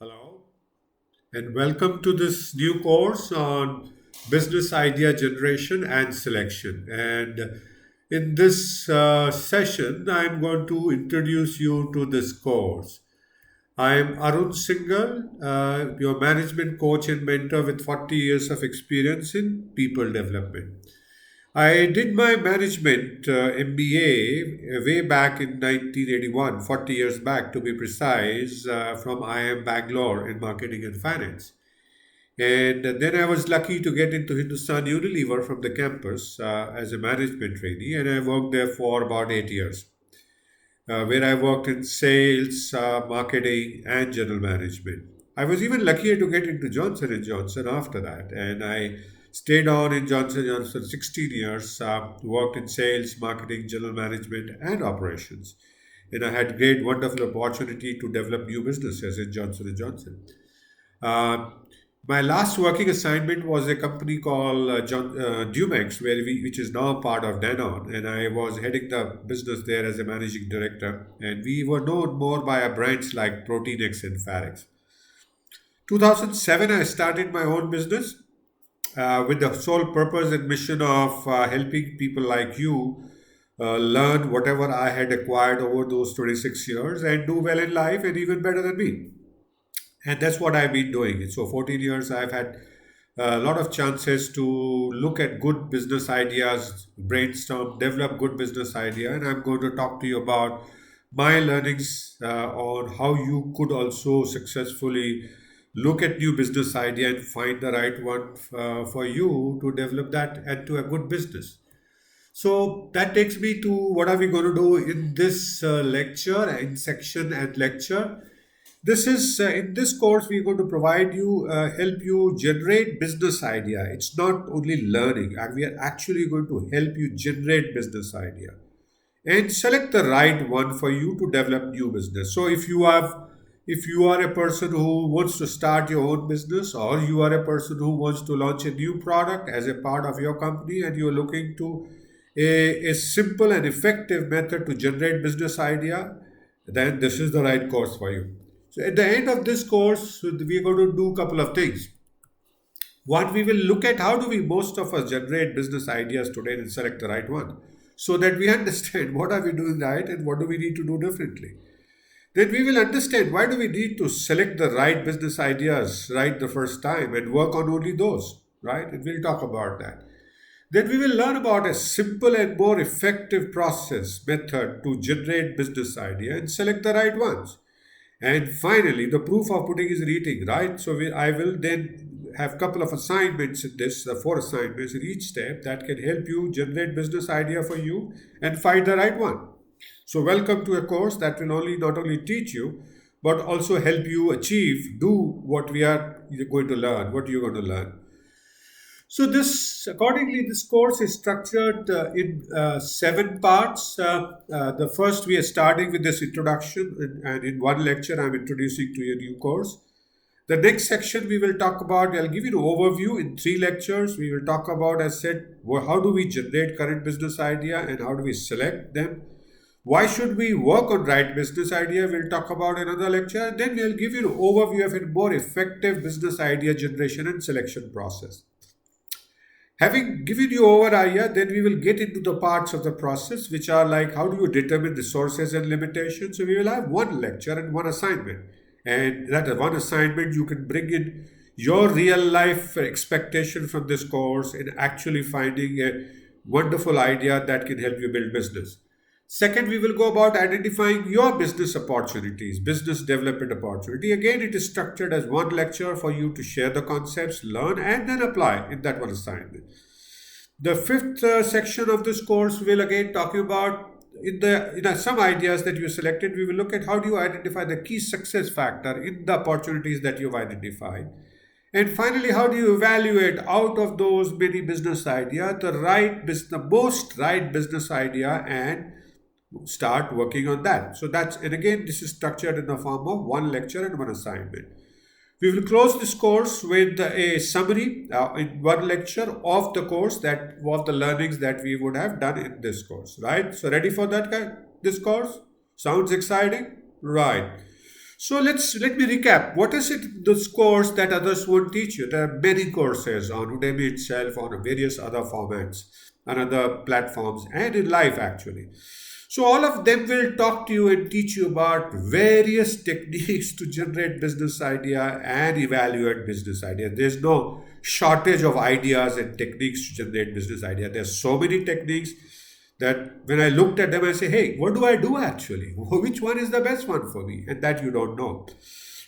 Hello, and welcome to this new course on business idea generation and selection. And in this session, I'm going to introduce you to this course. I am Arun Singhal, your management coach and mentor with 40 years of experience in people development. I did my management MBA way back in 1981, 40 years back to be precise, from IIM Bangalore in marketing and finance. And then I was lucky to get into Hindustan Unilever from the campus as a management trainee, and I worked there for about 8 years, where I worked in sales, marketing, and general management. I was even luckier to get into Johnson and Johnson after that, and I stayed on in Johnson and Johnson 16 years. Worked in sales, marketing, general management, and operations, and I had great, wonderful opportunity to develop new businesses in Johnson and Johnson. Uh, my last working assignment was a company called Dumex, which is now part of Danone, and I was heading the business there as a managing director. And we were known more by our brands like Proteinex and Farex. 2007, I started my own business with the sole purpose and mission of helping people like you learn whatever I had acquired over those 26 years and do well in life and even better than me. And that's what I've been doing. So 14 years I've had a lot of chances to look at good business ideas, brainstorm, develop good business idea, and I'm going to talk to you about my learnings on how you could also successfully look at new business idea and find the right one for you to develop that and to a good business. So that takes me to what are we going to do in this lecture, in section and lecture. This is in this course we're going to provide you, help you generate business idea. It's not only learning, and we are actually going to help you generate business idea and select the right one for you to develop new business. So if you are a person who wants to start your own business, or you are a person who wants to launch a new product as a part of your company, and you're looking to a simple and effective method to generate business idea, then this is the right course for you. So at the end of this course, we're going to do a couple of things. One, we will look at how do we most of us generate business ideas today and select the right one, so that we understand what are we doing right and what do we need to do differently. Then we will understand why do we need to select the right business ideas right the first time and work on only those, right? And we'll talk about that. Then we will learn about a simple and more effective process method to generate business idea and select the right ones. And finally, the proof of pudding is in eating, right? So I will then have a couple of assignments in this, four assignments in each step that can help you generate business idea for you and find the right one. So welcome to a course that will only not only teach you, but also help you achieve, do what we are going to learn, what you're going to learn. So accordingly, this course is structured in seven parts. The first, we are starting with this introduction, and in one lecture, I'm introducing to you a new course. The next section we will talk about, I'll give you an overview in three lectures. We will talk about, as said, how do we generate current business idea and how do we select them? Why should we work on right business idea? We'll talk about another lecture. And then we'll give you an overview of a more effective business idea generation and selection process. Having given you over idea, then we will get into the parts of the process which are like how do you determine resources and limitations. So we will have one lecture and one assignment. And that one assignment you can bring in your real life expectation from this course in actually finding a wonderful idea that can help you build business. Second, we will go about identifying your business opportunities, business development opportunity. Again, it is structured as one lecture for you to share the concepts, learn, and then apply in that one assignment. The fifth section of this course will again talk about some ideas that you selected. We will look at how do you identify the key success factor in the opportunities that you've identified. And finally, how do you evaluate out of those many business ideas the most right business idea and start working on that. So and again, this is structured in the form of one lecture and one assignment. We will close this course with a summary in one lecture of the course that of the learnings that we would have done in this course, right? So ready for that, this course? Sounds exciting? Right. So let me recap. What is it this course that others won't teach you? There are many courses on Udemy itself, on various other formats, and other platforms, and in life actually. So all of them will talk to you and teach you about various techniques to generate business idea and evaluate business idea. There's no shortage of ideas and techniques to generate business idea. There's so many techniques that when I looked at them, I say, hey, what do I do actually? Which one is the best one for me? And that you don't know.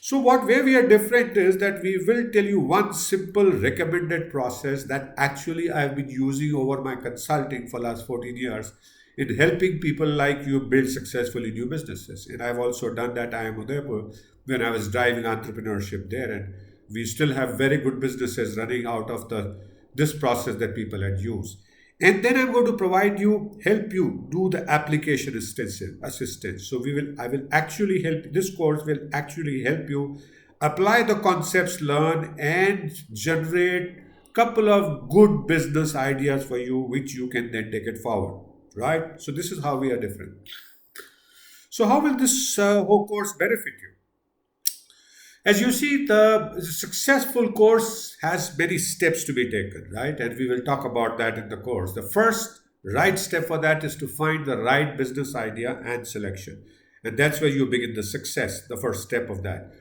So what where we are different is that we will tell you one simple recommended process that actually I've been using over my consulting for last 14 years in helping people like you build successfully new businesses. And I've also done that I am Udaipur when I was driving entrepreneurship there, and we still have very good businesses running out of the this process that people had used. And then I'm going to provide you, help you do the application assistance. So I will actually help. This course will actually help you apply the concepts learned and generate couple of good business ideas for you, which you can then take it forward. Right. So this is how we are different. So how will this whole course benefit you? As you see, the successful course has many steps to be taken, right? And we will talk about that in the course. The first right step for that is to find the right business idea and selection. And that's where you begin the success, the first step of that.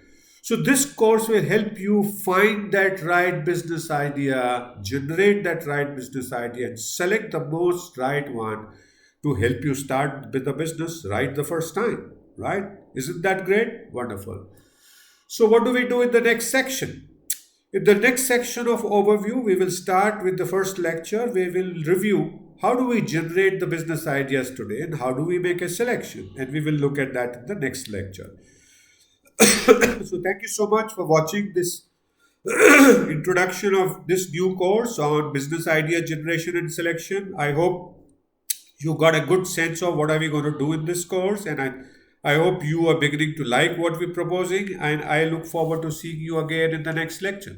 So, this course will help you find that right business idea, generate that right business idea, and select the most right one to help you start with the business right the first time, right? Isn't that great? Wonderful. So, what do we do in the next section? In the next section of overview, we will start with the first lecture. We will review how do we generate the business ideas today and how do we make a selection. And we will look at that in the next lecture. So, thank you so much for watching this introduction of this new course on business idea generation and selection. I hope you got a good sense of what are we going to do in this course, and I hope you are beginning to like what we're proposing, and I look forward to seeing you again in the next lecture.